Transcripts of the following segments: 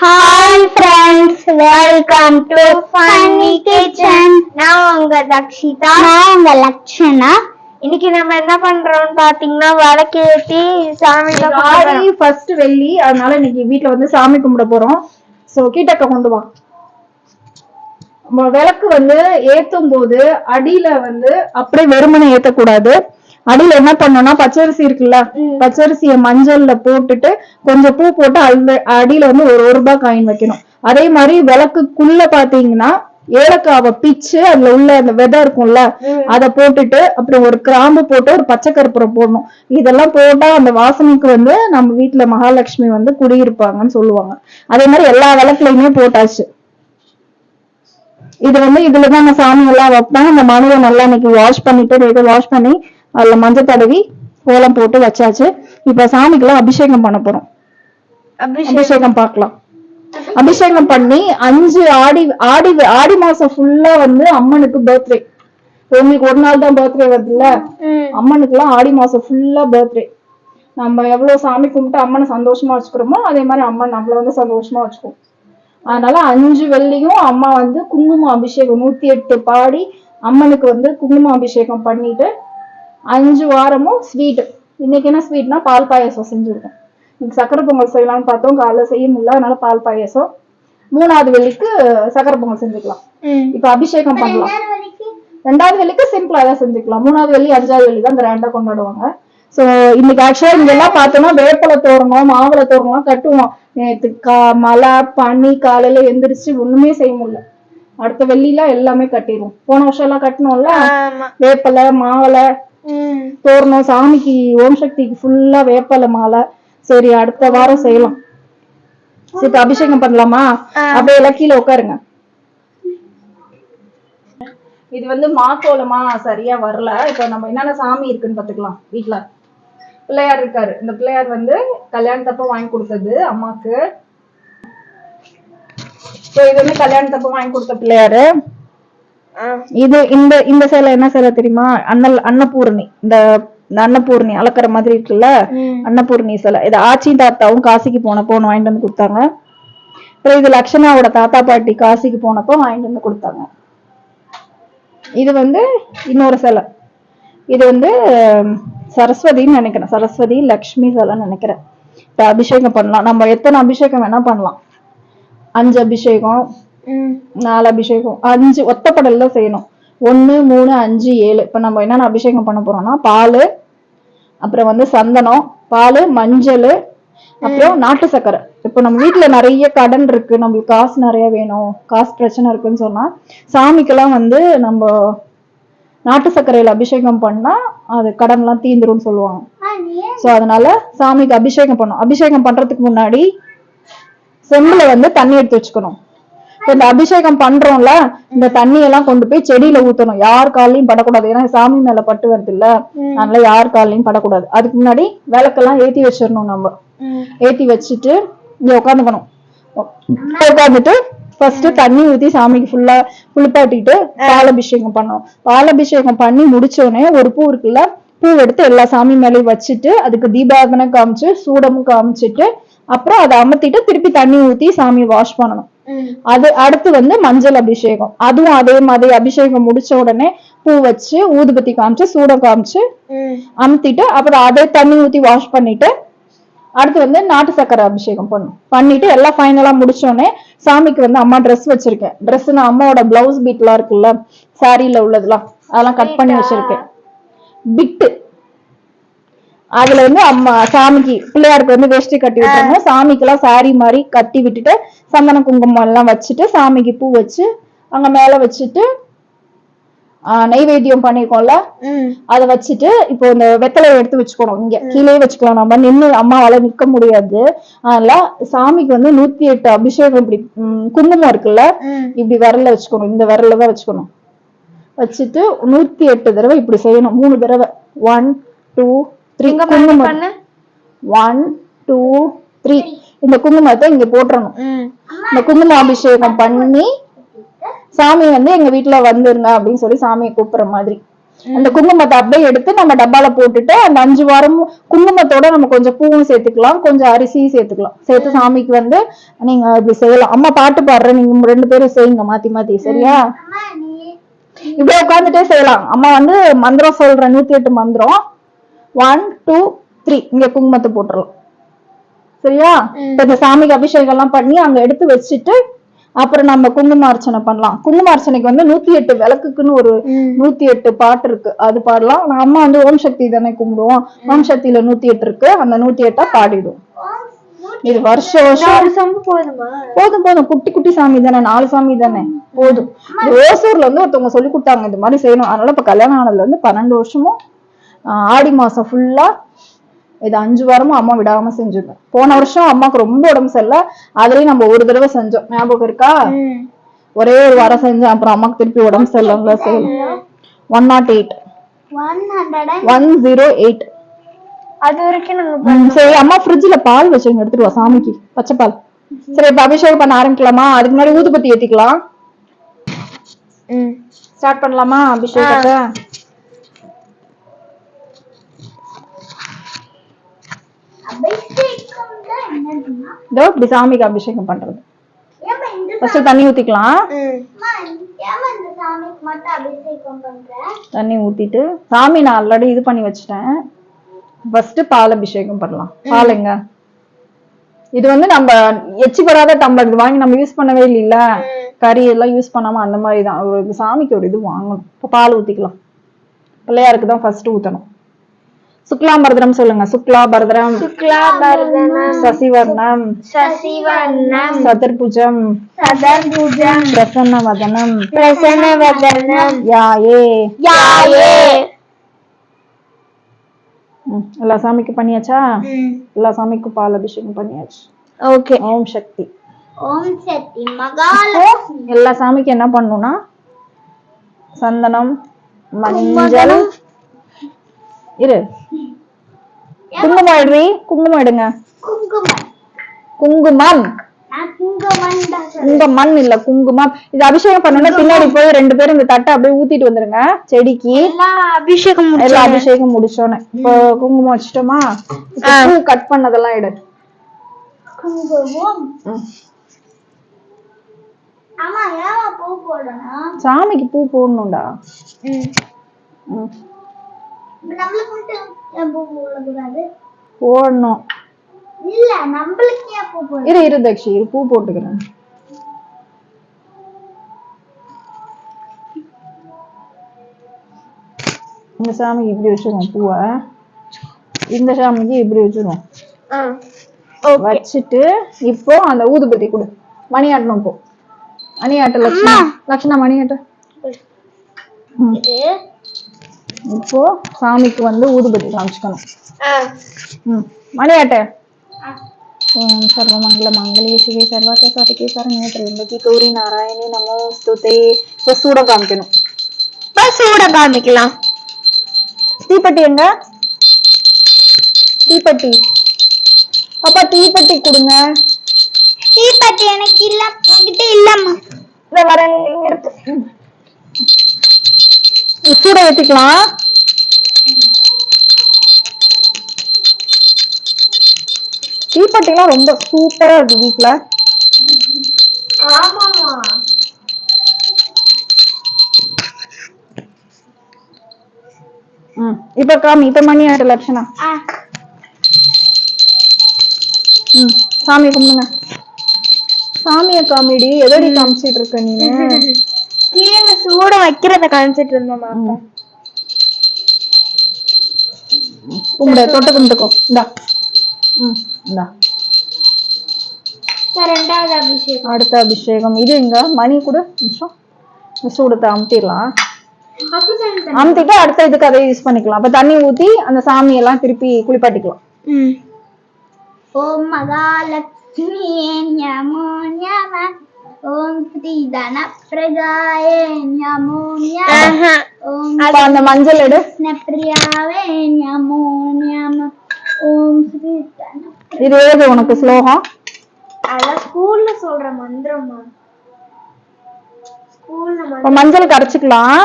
Hi friends, welcome to Funny Kitchen. நான் உங்க தக்ஷிதா. நான் உங்க லட்சணா. இன்னைக்கு நம்ம என்ன பண்றோம்னு பாத்தீங்கன்னா விளக்கேத்தி சாமி கும்பிட ஃபர்ஸ்ட் வெள்ளி, அதனால இன்னைக்கு வீட்ல வந்து சாமி கும்பிட போறோம். சோ கீட்டக்க கொண்டு வா. விளக்கு வந்து ஏத்தும் போது அடியில வந்து அப்படியே வெறுமனே ஏத்தக்கூடாது. அடியில என்ன பண்ணோம்னா பச்சரிசி இருக்குல்ல, பச்சரிசிய மஞ்சள்ல போட்டுட்டு கொஞ்சம் பூ போட்டு அடியில வந்து ஒரு ரூபாய் காயின் வைக்கணும். அதே மாதிரி விளக்குக்குள்ள பாத்தீங்கன்னா ஏலக்காவை பிச்சு அதுல உள்ள அந்த விதை இருக்கும்ல அதை போட்டுட்டு அப்புறம் ஒரு கிராம்பு போட்டு ஒரு பச்சை கற்பூரம் போடணும். இதெல்லாம் போட்டா அந்த வாசனைக்கு வந்து நம்ம வீட்டுல மகாலட்சுமி வந்து குடியிருப்பாங்கன்னு சொல்லுவாங்க. அதே மாதிரி எல்லா விளக்குலயுமே போட்டாச்சு. இது வந்து இதுலதான் அந்த சாமி எல்லாம் வைப்பாங்க. அந்த மனுவை நல்லா இன்னைக்கு வாஷ் பண்ணி அதுல மஞ்சள் தடவி கோலம் போட்டு வச்சாச்சு. இப்ப சாமிக்கெல்லாம் அபிஷேகம் பண்ண போறோம். அபிஷேகம் பார்க்கலாம். அபிஷேகம் பண்ணி 5 ஆடி மாசம் ஃபுல்லா வந்து அம்மனுக்கு பர்த்டே. உங்களுக்கு ஒரு நாள் தான் பர்த்டே வருதுல்ல, அம்மனுக்கு எல்லாம் ஆடி மாசம் ஃபுல்லா பர்த்டே. நம்ம எவ்வளவு சாமி கும்பிட்டு அம்மனை சந்தோஷமா வச்சுக்கிறோமோ அதே மாதிரி அம்மன் நம்மள வந்து சந்தோஷமா வச்சுக்கோம். அதனால 5 வெள்ளியும் அம்மா வந்து குங்குமம் அபிஷேகம் 108 பாடி அம்மனுக்கு வந்து குங்குமம் அபிஷேகம் பண்ணிட்டு 5 வாரமும் ஸ்வீட். இன்னைக்கு என்ன ஸ்வீட்னா பால் பாயசம் செஞ்சிருக்கோம். இன்னைக்கு சக்கரை பொங்கல் செய்யலாம்னு பார்த்தோம், காலைல செய்ய முடியல, அதனால பால் பாயசம். 3வது வெள்ளிக்கு சக்கரை பொங்கல் செஞ்சுக்கலாம். இப்ப அபிஷேகம் பண்ணலாம். 2வது வெள்ளிக்கு சிம்பிளா தான் செஞ்சுக்கலாம். 3வது வெள்ளி 5வது வெள்ளி தான் கிராண்டா கொண்டாடுவாங்க. சோ இன்னைக்கு ஆக்சுவலா இங்க எல்லாம் பார்த்தோம்னா வேப்பலை தோரணம் மாவளை தோரணம் கட்டுவோம். நேற்று மழை பனி காலையில எந்திரிச்சு ஒண்ணுமே செய்ய முடியல. அடுத்த வெள்ளில எல்லாமே கட்டிடுவோம். போன வருஷம் எல்லாம் கட்டணும்ல, வேப்பலை மாவளை தோரணம் சாமிக்கு ஓம் சக்திக்கு ஃபுல்லா வேப்பலை மாலை. சரி அடுத்த வாரம் செய்யலாம். சரி அபிஷேகம் பண்ணலாமா? அப்படியே எல்லாம் கீழே உட்காருங்க. இது வந்து மாக்கோலமா சரியா வரல. இப்ப நம்ம என்னென்ன சாமி இருக்குன்னு பாத்துக்கலாம். வீட்டுல பிள்ளையார் இருக்காரு. இந்த பிள்ளையார் வந்து கல்யாணத்தப்ப வாங்கி கொடுத்தது அம்மாக்கு. இது வந்து கல்யாணத்தப்ப வாங்கி கொடுத்த பிள்ளையாரு. இது இந்த சேலை என்ன சேலை தெரியுமா? அன்னபூரணி. இந்த அன்னபூரணி அளக்குற மாதிரி இருக்குல்ல, அன்னபூரணி சேலை. இது ஆச்சி தாத்தாவும் காசிக்கு போனப்போ வாங்கிட்டு வந்து கொடுத்தாங்க. அப்புறம் இது லட்சணாவோட தாத்தா பாட்டி காசிக்கு போனப்போ வாங்கிட்டு வந்து கொடுத்தாங்க. இது வந்து இன்னொரு சிலை. இது வந்து சரஸ்வதின்னு நினைக்கிறேன், சரஸ்வதி லக்ஷ்மி சிலைன்னு நினைக்கிறேன். இப்ப அபிஷேகம் பண்ணலாம். நம்ம எத்தனை அபிஷேகம் வேணா பண்ணலாம். 5 அபிஷேகம் 4 அபிஷேகம் 5 ஒத்தப்படல் தான் செய்யணும். 1 3 5 7. இப்ப நம்ம என்னென்ன அபிஷேகம் பண்ண போறோம்னா பால், அப்புறம் வந்து சந்தனம், பால், மஞ்சள், அப்புறம் நாட்டு சக்கரை. இப்ப நம்ம வீட்டுல நிறைய கடன் இருக்கு, நம்மளுக்கு காசு நிறைய வேணும், காசு பிரச்சனை இருக்குன்னு சொன்னா சாமிக்கெல்லாம் வந்து நம்ம நாட்டு சர்க்கரையில அபிஷேகம் பண்ணா அது கடன் எல்லாம் தீந்துரும் சொல்லுவாங்க. சோ அதனால சாமிக்கு அபிஷேகம் பண்ணும். அபிஷேகம் பண்றதுக்கு முன்னாடி செம்புல வந்து தண்ணி எடுத்து வச்சுக்கணும். இந்த அபிஷேகம் பண்றோம்ல, இந்த தண்ணி எல்லாம் கொண்டு போய் செடியில ஊத்தணும். யார் காலையும் படக்கூடாது. ஏன்னா சாமி மேல பட்டு வருது இல்ல, அதனால யார் காலையும் படக்கூடாது. அதுக்கு முன்னாடி விளக்கெல்லாம் ஏத்தி வச்சிடணும். நம்ம ஏத்தி வச்சுட்டு இங்க உட்காந்துக்கணும். உட்காந்துட்டு ஃபர்ஸ்ட் தண்ணி ஊத்தி சாமிக்கு ஃபுல்லா குளிப்பாட்டிட்டு பால் அபிஷேகம் பண்ணணும். பால் அபிஷேகம் பண்ணி முடிச்சோடனே ஒரு பூ இருக்குல்ல, பூ எடுத்து எல்லா சாமி மேலேயும் வச்சுட்டு அதுக்கு தீபாரதனை காமிச்சு சூடமும் காமிச்சிட்டு அப்புறம் அதை அமர்த்திட்டு திருப்பி தண்ணி ஊத்தி சாமியை வாஷ் பண்ணணும். அது அடுத்து வந்து மஞ்சள் அபிஷேகம். அதுவும் அதே மாதிரி அபிஷேகம் முடிச்ச உடனே பூ வச்சு ஊதுபத்தி காமிச்சு சூடம் காமிச்சு அமுத்திட்டு அப்புறம் அதே தண்ணி ஊத்தி வாஷ் பண்ணிட்டு அடுத்து வந்து நாட்டு சக்கரை அபிஷேகம் பண்ணிட்டு எல்லாம் ஃபைனலா முடிச்சோடனே சாமிக்கு வந்து அம்மா ட்ரெஸ் வச்சிருக்கேன். ட்ரெஸ்னா அம்மாவோட பிளவுஸ் பீட் எல்லாம் இருக்குல்ல, சாரியில உள்ளதெல்லாம் அதெல்லாம் கட் பண்ணி வச்சிருக்கேன். பிட்டு அதுல வந்து அம்மா சாமிக்கு பிள்ளையாருக்கு வந்து வேஷ்டி கட்டி விட்டுருங்க. சாமிக்கு எல்லாம் சாரி மாதிரி கட்டி விட்டுட்டு சந்தன குங்குமம் எல்லாம் வச்சுட்டு சாமிக்கு பூ வச்சு அங்க மேல வச்சுட்டு நைவேத்தியம் பண்ணிருக்கோம்ல அதை வச்சுட்டு இப்போ இந்த வெத்தலையை எடுத்து வச்சுக்கணும். இங்க கீழே வச்சுக்கலாம். நம்ம நின்று அம்மாவால நிக்க முடியாது. அதனால சாமிக்கு வந்து 108 அபிஷேகம் இப்படி குங்குமம் இருக்குல்ல, இப்படி விரல்ல வச்சுக்கணும். இந்த விரல்ல தான் வச்சுக்கணும். வச்சுட்டு 108 தடவை இப்படி செய்யணும். 3 தடவை 1 2 3 குங்குமம் 1 2 3 இந்த குங்குமத்தை இங்க போட்டுறணும். இந்த குங்கும அபிஷேகம் பண்ணி சாமி வந்து எங்க வீட்டுல வந்துருங்க அப்படின்னு சொல்லி சாமியை கூப்பிடுற மாதிரி அந்த குங்குமத்தை அப்படியே எடுத்து நம்ம டப்பால போட்டுட்டு அந்த 5 வாரமும் குங்குமத்தோட நம்ம கொஞ்சம் பூவும் சேர்த்துக்கலாம், கொஞ்சம் அரிசியும் சேர்த்துக்கலாம். சேர்த்து சாமிக்கு வந்து நீங்க இப்படி செய்யலாம். அம்மா பாட்டு பாடுறேன், நீங்க 2 பேரும் செய்யுங்க மாத்தி மாத்தி, சரியா? இப்படியே உட்காந்துட்டே செய்யலாம். அம்மா வந்து மந்திரம் சொல்றேன், 108 மந்திரம். 1 2 3 இங்க குங்குமத்தை போட்டுடலாம், சரியா? இப்ப இந்த சாமிக்கு அபிஷேகம் எல்லாம் பண்ணி அங்க எடுத்து வச்சுட்டு அப்புறம் நம்ம குங்கும அர்ச்சனை பண்ணலாம். குங்கும அர்ச்சனைக்கு வந்து 108 விளக்குக்குன்னு ஒரு 108 பாட்டு இருக்கு, அது பாடலாம். அம்மா வந்து ஓம் சக்தி தானே கும்பிடுவோம், ஓம் சக்தியில 108 இருக்கு, அந்த 108 பாடிடும். இது வருஷம் வருஷம் போதும் போதும், குட்டி குட்டி சாமி தானே, 4 சாமி தானே, போதும். ஓசூர்ல வந்து ஒருத்தவங்க சொல்லி கொடுத்தாங்க இந்த மாதிரி செய்யணும். அதனால இப்ப கல்யாணம் ஆனதுல இருந்து 12 வருஷமும் ஆடி மாசம் ஃபுல்லா இது 5 வாரமும் அம்மா விடாம செஞ்சிருந்தேன். போன வருஷம் அம்மாக்கு ரொம்ப உடம்பு சரியில்லை, அதுலயும் நம்ம ஒரு தடவை செஞ்சோம், ஞாபகம் இருக்கா? ஒரே ஒரு வாரம் செஞ்சோம், அப்புறம் அம்மாக்கு திருப்பி உடம்பு சரியில்லைங்களா செய்யலாம். 108 108 அது வரைக்கும் சரி. அம்மா ஃப்ரிட்ஜ்ல பால் வச்சுங்க, எடுத்துட்டு வா சாமிக்கு, பச்சை பால். சரி, இப்ப அபிஷேகம் பண்ண ஆரம்பிக்கலாமா? அதுக்கு முன்னாடி ஊதுபத்தி ஏத்திக்கலாம். ஸ்டார்ட் பண்ணலாமா அபிஷேகத்தை? இப்படி சாமிக்கு அபிஷேகம் பண்றது. ஃபர்ஸ்ட் தண்ணி ஊத்திக்கலாம். தண்ணி ஊத்திட்டு சாமி நான் ஆல்ரெடி இது பண்ணி வச்சுட்டேன். ஃபர்ஸ்ட் பால் அபிஷேகம் பண்ணலாம். பால் எங்க? இது வந்து நம்ம எச்சி படாத டம்ளர், இது வாங்கி நம்ம யூஸ் பண்ணவே இல்லைல்ல, கறி எல்லாம் யூஸ் பண்ணாம அந்த மாதிரி தான். ஒரு சாமிக்கு ஒரு இது வாங்கணும். இப்போ பால் ஊத்திக்கலாம். பிள்ளையாருக்கு தான் ஃபர்ஸ்ட் ஊத்தணும். சுக்லாம்பரதரம் சொல்லுங்க. சுக்லாம்பரதரம் சசிவர்ணம் சதுர்புஜம் பிரசன்னவதனம் யாயே. எல்லா சாமிக்கு பண்ணியாச்சா? எல்லா சாமிக்கும் பால் அபிஷேகம் பண்ணியாச்சு. ஓகே. ஓம் சக்தி. ஓம் சக்தி மகாலட்சுமி. எல்லா சாமிக்கு என்ன பண்ணணும்னா சந்தனம், மஞ்சள், இரு குங்குமம் எடுறி, குங்குமம் எடுங்க. குங்குமம் குங்குமம் இல்ல குங்குமம். இது அபிஷேகம் பண்ணணும்னா பின்னாடி போய் 2 பேரும் இந்த தட்டை அப்படியே ஊத்திட்டு வந்துருங்க செடிக்கு. எல்லாம் அபிஷேகம் முடிச்சோன்னு இப்போ குங்குமம் வச்சுட்டோமா? பூ கட் பண்ணதெல்லாம் எடு. சாமிக்கு பூ போடணும்டா. போடணும். இல்ல நம்மளுக்கு ஏன் பூ போடணும்? இரு தக்ஷி, பூ போட்டுக்கிறேன். இந்த சாமிக்கு இப்படி வச்சிருவோம் பூவை, இந்த சாமிக்கு இப்படி வச்சிருவோம். வச்சுட்டு இப்போ அந்த ஊதுபத்தி கொடு. மணி ஆட்டணும். இப்போ மணி ஆட்ட லட்சணா, லட்சணா மணி ஆட்ட. இப்போ சாமிக்கு வந்து ஊதுபத்தி காமிச்சுக்கணும். மணி ஆட்ட. ஓம் சர்வமங்கல மங்களே சிவே சர்வார்த்த சாதிகே சரண்யே த்ர்யம்பகே கௌரி நாராயணி நமோஸ்துதே. இப்போ சூட காமிக்கணும். சூட காமிக்கலாம். தீப்பெட்டி எங்க? தீப்பெட்டி. அப்பா தீப்பெட்டி கொடுங்க. தீப்பெட்டி எனக்கு இல்ல, என்கிட்ட இல்லம்மா. இத வரேன், இங்க இருக்கு. சூட ஏத்திக்கலாம். தீப்பெட்டிலாம் ரொம்ப சூப்பரா இருக்கு வீட்ல. ஆமாமா. இப்ப காமி. இப்ப மணி ஆயிட்ட லட்சணா. சாமி கும்பிடுங்க. சாமிய காமிடி. எதடி காமிச்சிட்டு இருக்க நீ? கீழே சூட வைக்கிறத காமிச்சிட்டு இருந்தோமா? கும்பிட தொட்டு கும்பிட்டுக்கோ. இந்தா. இந்தா. ரெண்டாவது அபிஷேகம். அடுத்த அபிஷேகம் இது எங்க? மணி கூட நிமிஷம். சூடத்தை அமுத்திடலாம். அமுத்திட்டு அடுத்த இதுக்கு அதை யூஸ் பண்ணிக்கலாம். அப்ப தண்ணி ஊத்தி அந்த சாமியெல்லாம் திருப்பி குளிப்பாட்டிக்கலாம். ஓம் மகாலட்சுமி நமோ நம. ஓம் ஸ்ரீ தனப்பிரதாய நமோ நம. ஓம் அந்த மஞ்சள் எடு. கிருஷ்ணபிரியாவே நமோ நம. ஓம் ஸ்ரீ தன. இது ஏது உனக்கு ஸ்லோகம்? அதான் ஸ்கூல்ல சொல்ற மந்திரமா? ஸ்கூல்ல மஞ்சள் கரைச்சுக்கலாம்.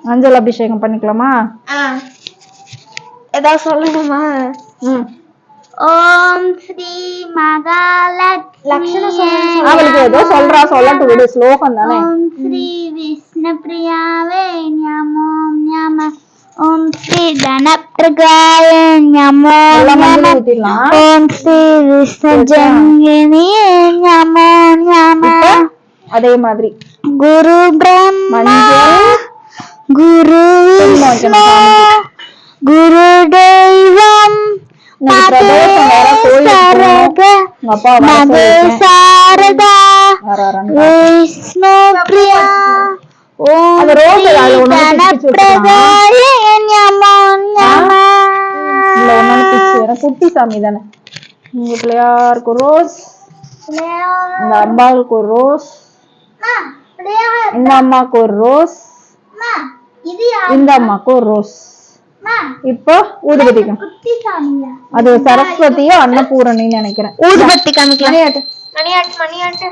மஞ்சள் அபிஷேகம் பண்ணிக்கலாமா? ஏதாவது சொல்லணுமா? ஓம் ஸ்ரீ மகாலட்சுமி அவளுக்கு ஏதோ சொல்றா, சொல்லட்டு விடு, ஸ்லோகம் தானே. ஓம் ஸ்ரீ விஷ்ணு பிரியாவே நமோ நம. ஓம் ஸ்ரீ தனப்பிரகாய நமோ நம. ஓம் ஸ்ரீ விஷ்ணு ஜன்கினியே நமோ நம. அதே மாதிரி குரு பிரம்மா குரு விஷ்ணு குரு தெய்வம் சாரதா விஷ்ணு பிரியா ஓம் கணப்பிரகாய நமோ நம. குட்டி சாமி தானே. இங்க பிள்ளையாருக்கு ரோஸ், இந்த அம்பாளுக்கு ஒரு ரோஸ், இந்த அம்மாக்கு ஒரு ரோஸ், இந்த அம்மாக்கு ஒரு ரோஸ். இப்போ ஊதுபத்திக்கும் அது சரஸ்வதியோ அன்னபூரணின்னு நினைக்கிறேன். ஊதுபத்தி காமிக்கலாம். மணியாட்டு மணியாட்டு மணியாட்டு.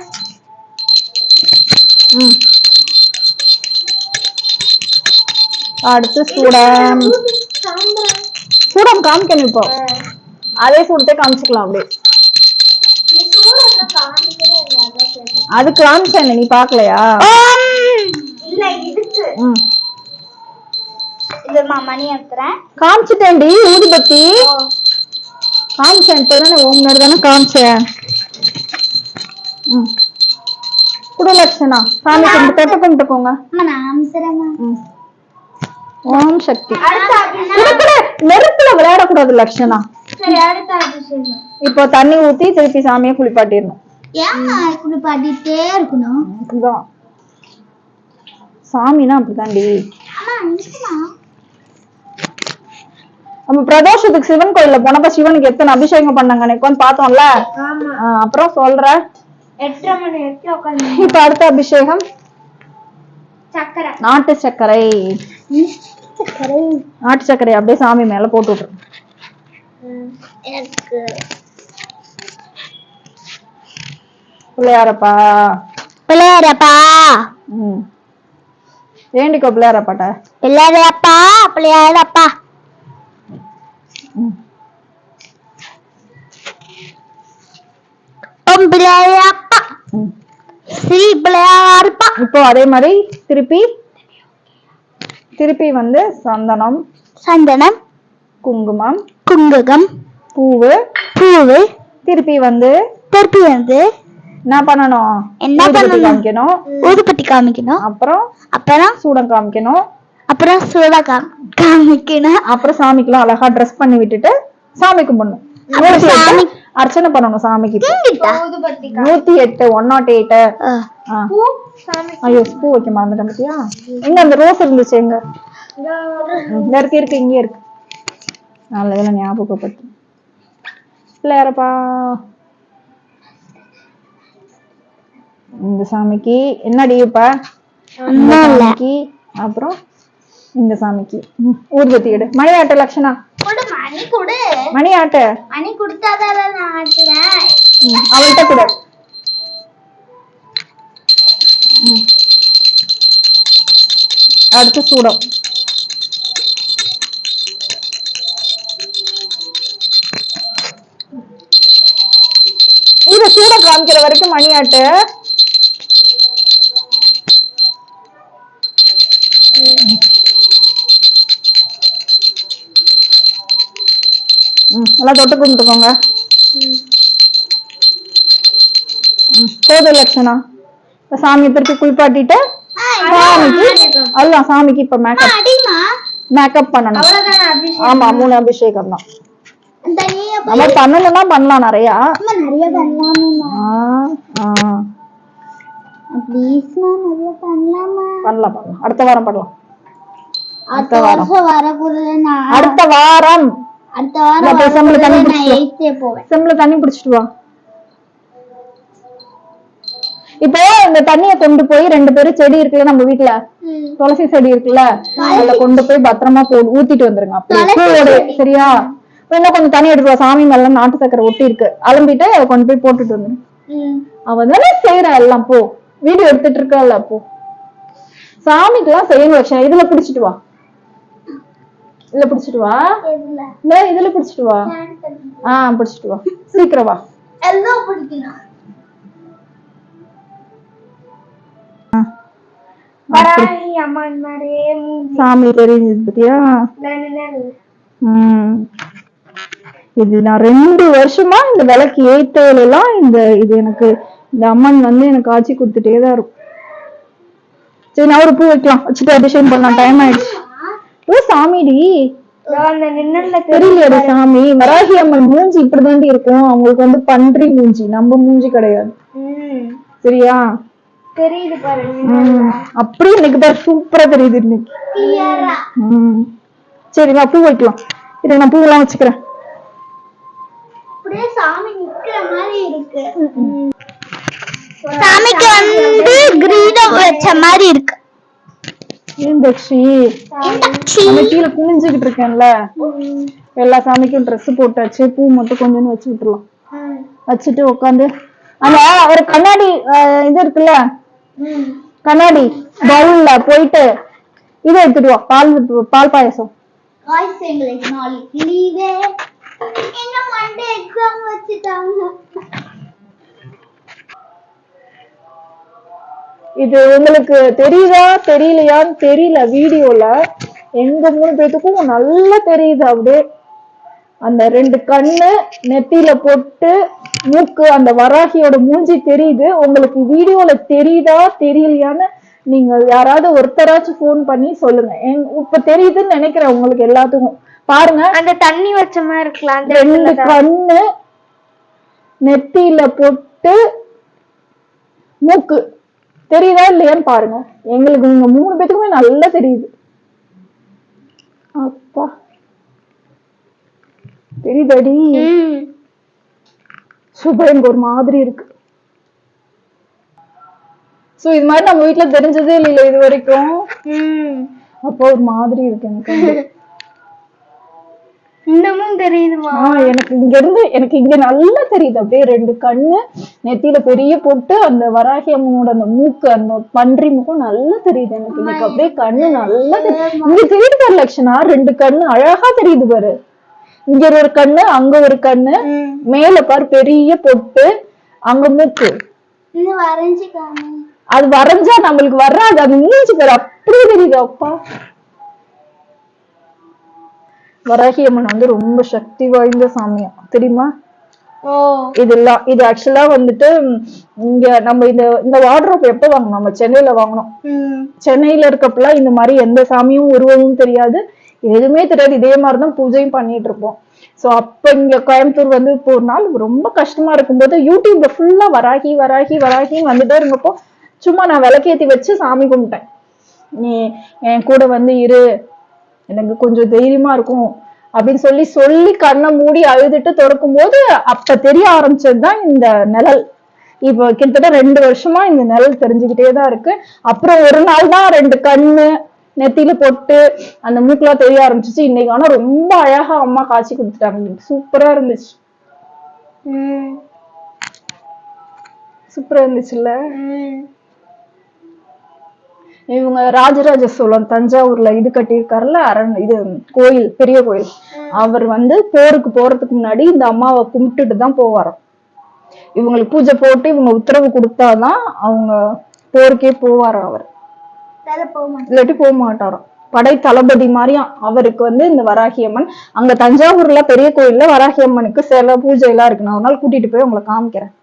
அடுத்து சூடம். சூடம் காமிக்கணும். இப்போ அதே சூடத்தை காமிச்சுக்கலாம். அப்படியே அது காமிச்சேன், நீ பாக்கலையா? இல்ல இதுக்கு மணி எடுத்துறேன். காமிச்சிட்டேன்டி ஊதுபத்தி காமிச்சேன். இப்பதானே ஓம் தானே காமிச்சேன். குடலட்சணா சாமி கும்பிட்டு தொட்டு கும்பிட்டுக்கோங்க. ஓம் சக்தி. நெருப்புல விளையாடக்கூடாது லட்சணா. இப்போ தண்ணி ஊத்தி திருப்பி சாமியை குளிப்பாட்டிடணும். குளிப்பாட்டிட்டே இருக்கணும். சாமினா அப்படிதான்டி. நம்ம பிரதோஷத்துக்கு சிவன் கோயில்ல போனப்ப சிவனுக்கு எத்தனை அபிஷேகம் பண்ணாங்க உட்காந்து பார்த்தோம்ல. அப்புறம் சொல்ற 8:30 மணி வரைக்கும் உட்காந்து. இப்ப அடுத்த அபிஷேகம் சக்கரை, நாட்டு சர்க்கரை. நாட்டு சர்க்கரை அப்படியே சாமி மேல போட்டு விட்டுரு. பிள்ளையாரப்பா பிள்ளையாரப்பா. வேண்டிக்கோ பிள்ளையாரப்பாட்ட. பிள்ளையாரப்பா பிள்ளையாரப்பா. ஓம் பிள்ளையாரப்பா ஸ்ரீ பிள்ளையாரப்பா. இப்போ அதே மாதிரி திருப்பி வந்து சந்தனம், குங்குமம், பூவு திருப்பி வந்து என்ன பண்ணணும்? காமிக்கணும். ஊதுபத்தி காமிக்கணும். அப்புறம் சூடம் காமிக்கணும். அப்புறம் சாமிக்கெல்லாம் அழகா ட்ரெஸ் பண்ணி விட்டுட்டு சாமி கும்பிடணும். அர்ச்சனை பண்ணணும் சாமிக்கு. 108 108. ஐயோ பூ வைக்க மறந்துட்டேன் பத்தியா? எங்க அந்த ரோஸ் இருந்துச்சு? எங்க இருக்கு இங்க இருக்கு. நல்ல ஞாபகப்பட்டு. பிள்ளையாரப்பா இந்த சாமிக்கு என்னடி இப்ப? அப்புறம் இந்த சாமிக்கு ஊதுபத்தி எடு. மணி ஆட்ட லட்சணா. மணி ஆட்ட. மணி கொடுத்தாதான் நான் ஆட்டுவேன். அவள்கிட்ட கூட அடுத்து சூடம். இத சூடம் காமிக்கிற வரைக்கும் மணி ஆட்டு. எல்லாம் தொட்டு கும்பிட்டுக்கோங்க. போது லட்சணா. சாமியை திருப்பி குளிப்பாட்டிட்டு அதுதான் சாமிக்கு இப்ப மேக்கப் பண்ணணும். ஆமா 3 அபிஷேகம் தான். நம்ம பண்ணணும்னா பண்ணலாம் நிறைய. பண்ணலாம் அடுத்த வாரம் பண்ணலாம். அடுத்த வாரம் செம்புல தண்ணி பிடிச்சிட்டு வா. இப்போ இந்த தண்ணிய கொண்டு போய் 2 பேரும் செடி இருக்குல்ல நம்ம வீட்டுல, துளசி செடி இருக்குல்ல, அதுல கொண்டு போய் பத்திரமா ஊத்திட்டு வந்துருங்க. அப்படியே சரியா? இன்னும் கொஞ்சம் தண்ணி எடுத்துவா. சாமி மேல நாட்டு சக்கரை ஒட்டி இருக்கு, அலம்பிட்டு அதை கொண்டு போய் போட்டுட்டு வந்துரு. அவ தானே செய்யற எல்லாம். போ வீடியோ எடுத்துட்டு இருக்கல. போ சாமிக்கெல்லாம் செய்யணும் லட்சணா. இதுல பிடிச்சிட்டு வா, இதுல பிடிச்சிட்டு வா, இதுல பிடிச்சிட்டு வா. பிடிச்சிட்டு வா, சீக்கிரம் வா. எல்லாம் பிடிக்கணும். சாமி தெரிஞ்சது பத்தியா? இது நான் 2 வருஷமா இந்த விளக்கு ஏத்தல எல்லாம் இது எனக்கு இந்த அம்மன் வந்து எனக்கு காட்சி கொடுத்துட்டேதான் இருக்கும். சரி நான் ஒரு பூ வைக்கலாம், வச்சுட்டு அபிஷேகம் பண்ணலாம். டைம் ஆயிடுச்சு. ஓ சாமிடி தெரியலையா சாமி? வராகி அம்மன் மூஞ்சி இப்படிதாண்டி இருக்கும். அவங்களுக்கு வந்து பன்றி மூஞ்சி, நம்ம மூஞ்சி கிடையாது. சரியா? தெரியுது பாருங்க. அப்படி இன்னைக்கு பாரு சூப்பரா தெரியுது இன்னைக்கு. சரி நான் பூ வைக்கலாம். இதை நான் பூவெல்லாம் வச்சுக்கிறேன். அப்படியே சாமி நிக்கிற மாதிரி இருக்கு. சாமிக்கு வந்து கிரீடம் வச்ச மாதிரி இருக்கு. கீழே குனிஞ்சுக்கிட்டு இருக்கேன்ல, எல்லா சாமிக்கும் ட்ரெஸ் போட்டாச்சு. பூ மட்டும் கொஞ்சம் வச்சு விட்டுலாம். வச்சுட்டு உட்காந்து அந்த ஒரு கண்ணாடி இது இருக்குல்ல, கண்ணாடி பவுல்ல போயிட்டு இதை எடுத்துட்டு வா, பால் பாயசம். இது உங்களுக்கு தெரியுதா தெரியலையான்னு தெரியல. வீடியோல எங்க 3 பேத்துக்கும் நல்லா தெரியுது. அப்படியே அந்த 2 கண்ணு நெத்தியில போட்டு மூக்கு, அந்த வராகியோட மூஞ்சி தெரியுது. உங்களுக்கு வீடியோல தெரியுதா தெரியலையான்னு நீங்க யாராவது ஒருத்தராச்சும் போன் பண்ணி சொல்லுங்க. இப்ப தெரியுதுன்னு நினைக்கிறேன் உங்களுக்கு எல்லாத்துக்கும். பாருங்க, அந்த தண்ணி வச்ச மாதிரி இருக்கலாம். 2 கண்ணு நெத்தியில போட்டு மூக்கு தெரியுதா இல்லையான்னு பாருங்க. எங்களுக்கு நீங்க 3 பேத்துக்குமே நல்லா தெரியுது. அப்பா தெரியுதாடி? சூப்பர். எனக்கு ஒரு மாதிரி இருக்கு. சோ இது மாதிரி நம்ம வீட்டுல தெரிஞ்சதே இல்ல இது வரைக்கும். அப்போ ஒரு மாதிரி இருக்கு எனக்கு. இன்னமும் தெரியுதுமா? எனக்கு இங்க நல்லா தெரியுது. அப்படியே 2 கண்ணு நெத்தியில பெரிய போட்டு அந்த வராகி அம்மனோட அந்த மூக்கு, அந்த பன்றி மூக்கும் நல்லா தெரியுது எனக்கு. எனக்கு அப்படியே கண்ணு நல்லா இங்க தெரியுது பாரு லட்சணா. 2 கண்ணு அழகா தெரியுது பாரு. இங்க ஒரு கண்ணு, அங்க ஒரு கண்ணு, மேல பாரு பெரிய பொட்டு, அங்க மூக்கு. அது வரைஞ்சா நம்மளுக்கு வர்றாது. அது நீஞ்சு பாரு, அப்படியே தெரியுது. அப்பா வராகி அம்மன் வந்து ரொம்ப சக்தி வாய்ந்த சாமியா தெரியுமா? இது ஆக்சுவலா வந்துட்டு இங்க நம்ம இந்த வார்ட்ரோப் எப்ப வாங்கணும்? நம்ம சென்னையில வாங்கணும். சென்னையில இருக்கப்பெல்லாம் இந்த மாதிரி எந்த சாமியும் உருவமும் தெரியாது, எதுவுமே தெரியாது. இதே மாதிரிதான் பூஜையும் பண்ணிட்டு இருப்போம். சோ அப்ப இங்க கோயம்புத்தூர் வந்து இப்போ ஒரு நாள் ரொம்ப கஷ்டமா இருக்கும்போது யூடியூப்ல ஃபுல்லா வராகி வராகி வராகின்னு வந்துட்டே இருந்தப்போ சும்மா நான் விளக்கேத்தி வச்சு சாமி கும்பிட்டேன். நீ என் கூட வந்து இரு, எனக்கு கொஞ்சம் தைரியமா இருக்கும் அப்படின்னு சொல்லி கண்ணை மூடி அழுதுட்டு திறக்கும் போது அப்ப தெரிய ஆரம்பிச்சதுதான் இந்த நிழல். இப்ப கிட்டத்தட்ட 2 வருஷமா இந்த நிழல் தெரிஞ்சுக்கிட்டேதான் இருக்கு. அப்புறம் ஒரு நாள் தான் 2 கண்ணு நெத்தியில போட்டு அந்த மூக்கெல்லாம் தெரிய ஆரம்பிச்சிச்சு. இன்னைக்கு ஆனா ரொம்ப அழகா அம்மா காட்சி கொடுத்துட்டாங்க. சூப்பரா இருந்துச்சு. சூப்பரா இருந்துச்சுல்ல? இவங்க ராஜராஜ சோழன் தஞ்சாவூர்ல இது கட்டியிருக்காருல்ல, இது கோயில், பெரிய கோயில். அவர் வந்து போருக்கு போறதுக்கு முன்னாடி இந்த அம்மாவை கும்பிட்டுட்டு தான் போவாராம். இவங்களுக்கு பூஜை போட்டு இவங்க உத்தரவு கொடுத்தாதான் அவங்க போருக்கே போவாராம். அவர் இல்லாட்டி போக மாட்டாராம். படை தளபதி மாதிரியும் அவருக்கு வந்து இந்த வராகி அம்மன். அங்க தஞ்சாவூர்ல பெரிய கோயில்ல வராகி அம்மனுக்கு சில பூஜை எல்லாம் இருக்கு. நான் ஒரு நாள் கூட்டிட்டு போய் உங்களை காமிக்கிறேன்.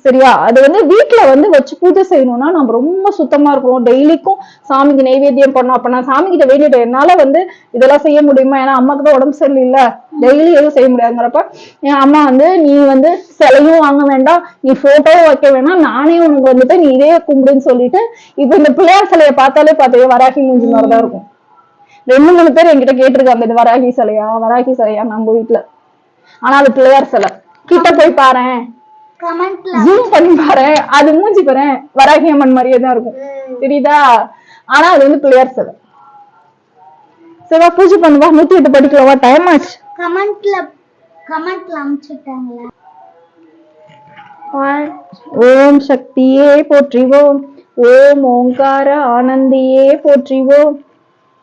சரியா? அது வந்து வீட்டுல வந்து வச்சு பூஜை செய்யணும்னா நம்ம ரொம்ப சுத்தமா இருக்கணும். டெய்லிக்கும் சாமிக்கு நைவேத்தியம் பண்ணோம். அப்ப நான் சாமி கிட்ட வேண்டிட்டேன், என்னால வந்து இதெல்லாம் செய்ய முடியுமா? ஏன்னா அம்மாக்கு தான் உடம்பு சரியில்லை, டெய்லி எதுவும் செய்ய முடியாதுங்கிறப்ப என் அம்மா வந்து நீ வந்து சிலையும் வாங்க வேண்டாம், நீ போட்டோவும் வைக்க வேணாம், நானே உனக்கு வந்துட்டு நீ இதே கும்பிடுன்னு சொல்லிட்டு இப்ப இந்த பிள்ளையார் சிலையை பார்த்தாலே பார்த்தே வராகி மூஞ்சி மாதிரிதான் இருக்கும். 2-3 பேர் என்கிட்ட கேட்டிருக்காங்க இது வராகி சிலையா வராகி சிலையா நம்ம வீட்டுல. ஆனா அது பிள்ளையார் சிலை. கிட்ட போய் பாரு, ஜூம் பண்ணி பாரு, அது மூஞ்சி பாரு வராகி அம்மன் மாதிரியே தான் இருக்கும். தெரியுதா? ஆனா அது வந்து பிள்ளையார் சிலை. சரிவா, பூஜை பண்ணுவா. 108 படிக்கலவா? டைம் ஆச்சு. கமெண்ட்ல அனுப்பிச்சுட்டாங்களா? ஓம் சக்தியே போற்றி, ஓம் ஓம் ஓங்கார ஆனந்தியே போற்றிவோம்.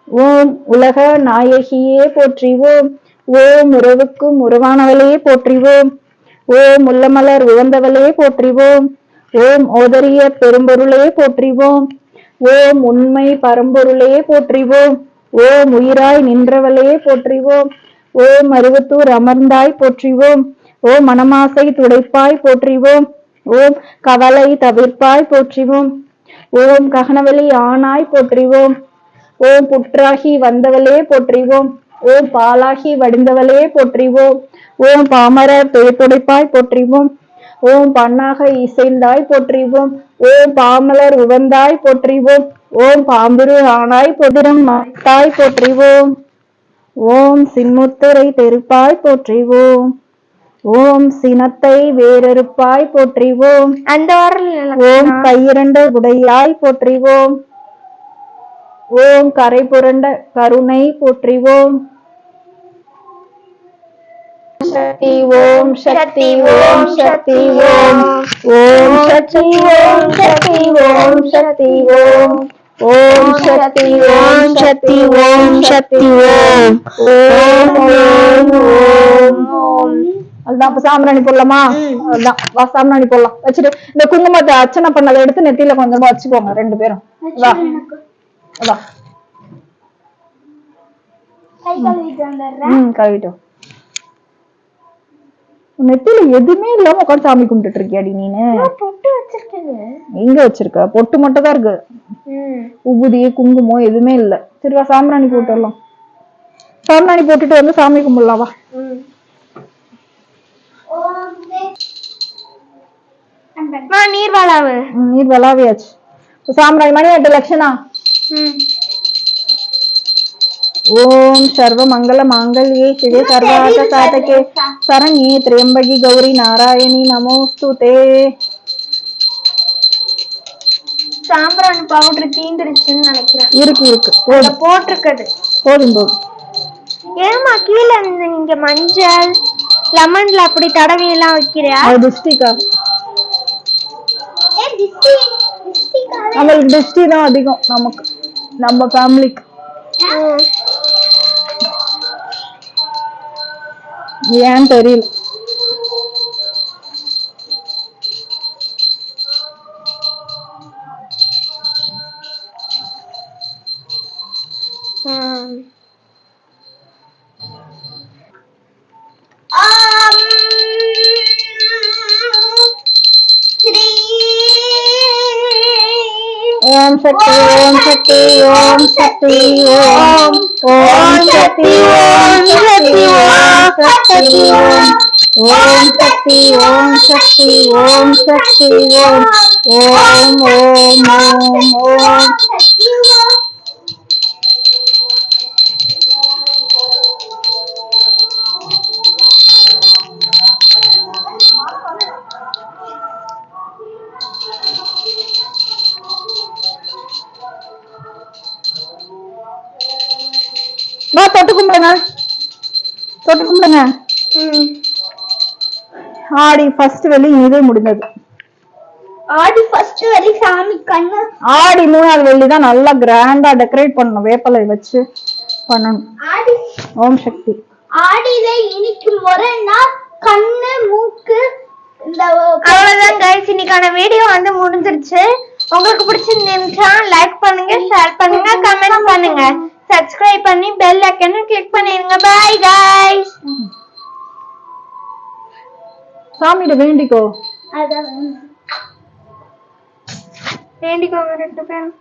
ஓம் உலக நாயகியே போற்றிவோம். ஓம் உறவுக்கும் உறவானவளே போற்றிவோம். ஓம் உள்ளமலர் உகந்தவளே போற்றிவோம். ஓம் ஓதரிய பெரும்பொருளே போற்றிவோம். ஓம் உண்மை பரம்பொருளே போற்றிவோம். ஓம் உயிராய் நின்றவளே போற்றிவோம். ஓம் அருவத்தூர் அமர்ந்தாய் போற்றிவோம். ஓம் மனமாசை துடைப்பாய் போற்றிவோம். ஓம் கவலை தவிர்ப்பாய் போற்றிவோம். ஓம் ககனவெளி ஆனாய் போற்றிவோம். ஓம் புற்றாகி வந்தவளே போற்றிவோம். ஓம் பாலாகி வடிந்தவளே போற்றிவோம். ஓம் பாமரர் துடைப்பாய் போற்றிவோம். ஓம் பண்ணாக இசைந்தாய் போற்றிவோம். ஓம் பாமலர் உவந்தாய் போற்றிவோம். ஓம் பாம்புரு ஆனாய் பொதிரம் மத்தாய் போற்றிவோம். ஓம் சின்முத்திரை தெருப்பாய் போற்றிவோம். ஓம் சினத்தை வேறறுப்பாய் போற்றிவோம். அந்த ஓம் கையிரண்ட உடையாய் போற்றிவோம். ஓம் கரை புரண்ட கருணை போற்றிவோம். சக்தி ஓம் சக்தி ஓம் சக்தி ஓம் ஓம் சக்தி ஓம் சக்தி ஓம் சக்தி ஓம் ஓம் சக்தி ஓம் சக்தி ஓம் சக்தி ஓம் ஓம் ஓம் ஓம் ஓம். அதுதான் இப்ப சாம்பிராணி போடலாமா? அதுதான் வா சாம்பிராணி போடலாம். வச்சுட்டு இந்த குங்குமத்தை அர்ச்சனை பண்ணதை எடுத்து நெத்தியில கொஞ்சமா வச்சுக்கோங்க ரெண்டு பேரும். அதான் கழுவிட்டோம். நெத்தியில எதுவுமே இல்லாம உட்காந்து சாமி கும்பிட்டு இருக்கியாடி நீனு? எங்க வச்சிருக்க? பொட்டு மட்டும் தான் இருக்கு. உபுதி குங்குமம் எதுவுமே இல்ல. சரி வா சாம்பிராணி போட்டுடலாம். சாம்பிராணி போட்டுட்டு வந்து சாமி கும்பிடலாம் வா. நீர் வளாவு நீர் வளாவியாச்சு. சாம்பிராணி மணி 8 லட்சணா. ஓம் சர்வ மங்கள மாங்கல்யே சிவே சர்வார்த்த சாதகே சரண்யே திரியம்பகி கௌரி நாராயணி நமோஸ்துதே. சாம்பிராணி பவுடர் தீந்துருச்சுன்னு நினைக்கிறேன். இருக்கு இருக்கு போட்டிருக்குது. போதும் போதும். ஏமா கீழே இங்க மஞ்சள் லெமன்ல அப்படி தடவி எல்லாம் வைக்கிறியா? அது டிஸ்டிக்கா? நம்மளுக்கு டிஸ்டி தான் அதிகம் நமக்கு, நம்ம ஃபேமிலிக்கு. ஏன் தெரியல. ஓம் சக்தி ஓம் சக்தி ஓம் சக்தி ஓம் ஓம் சக்தி ஓம் சக்தி ஓம் சக்தி ஓம் ஓம் சக்தி ஓம் சக்தி ஓம் சக்தி ஓம் ஓம் ஓம் ஓம் ஓம். வா தொட்டு கும்பிடுங்க, தொட்டு கும்பிடுங்க. ஆடி ஃபர்ஸ்ட் வெள்ளி இதே முடிஞ்சது. ஆடி ஃபர்ஸ்ட் வெள்ளி சாமி கண்ணு. ஆடி 3ஆவது வெள்ளி தான் நல்லா கிராண்டா டெக்கரேட் பண்ணணும், வேப்பலை வச்சு பண்ணணும். ஆடி ஓம் சக்தி. ஆடியில இன்னைக்கு முறைன்னா கண்ணு மூக்கு இந்த அவ்வளவுதான் கைஸ். இன்னைக்கான வீடியோ வந்து முடிஞ்சிருச்சு. உங்களுக்கு பிடிச்சிருந்துச்சா லைக் பண்ணுங்க, ஷேர் பண்ணுங்க, கமெண்ட் பண்ணுங்க, சப்ஸ்கிரைப் பண்ணி பெல் ஐகானை கிளிக் பண்ணிருங்க. Bye guys. சாமியிட வேண்டிக்கோ. அதான் வேண்டிக்கோங்க 2 பேரும்.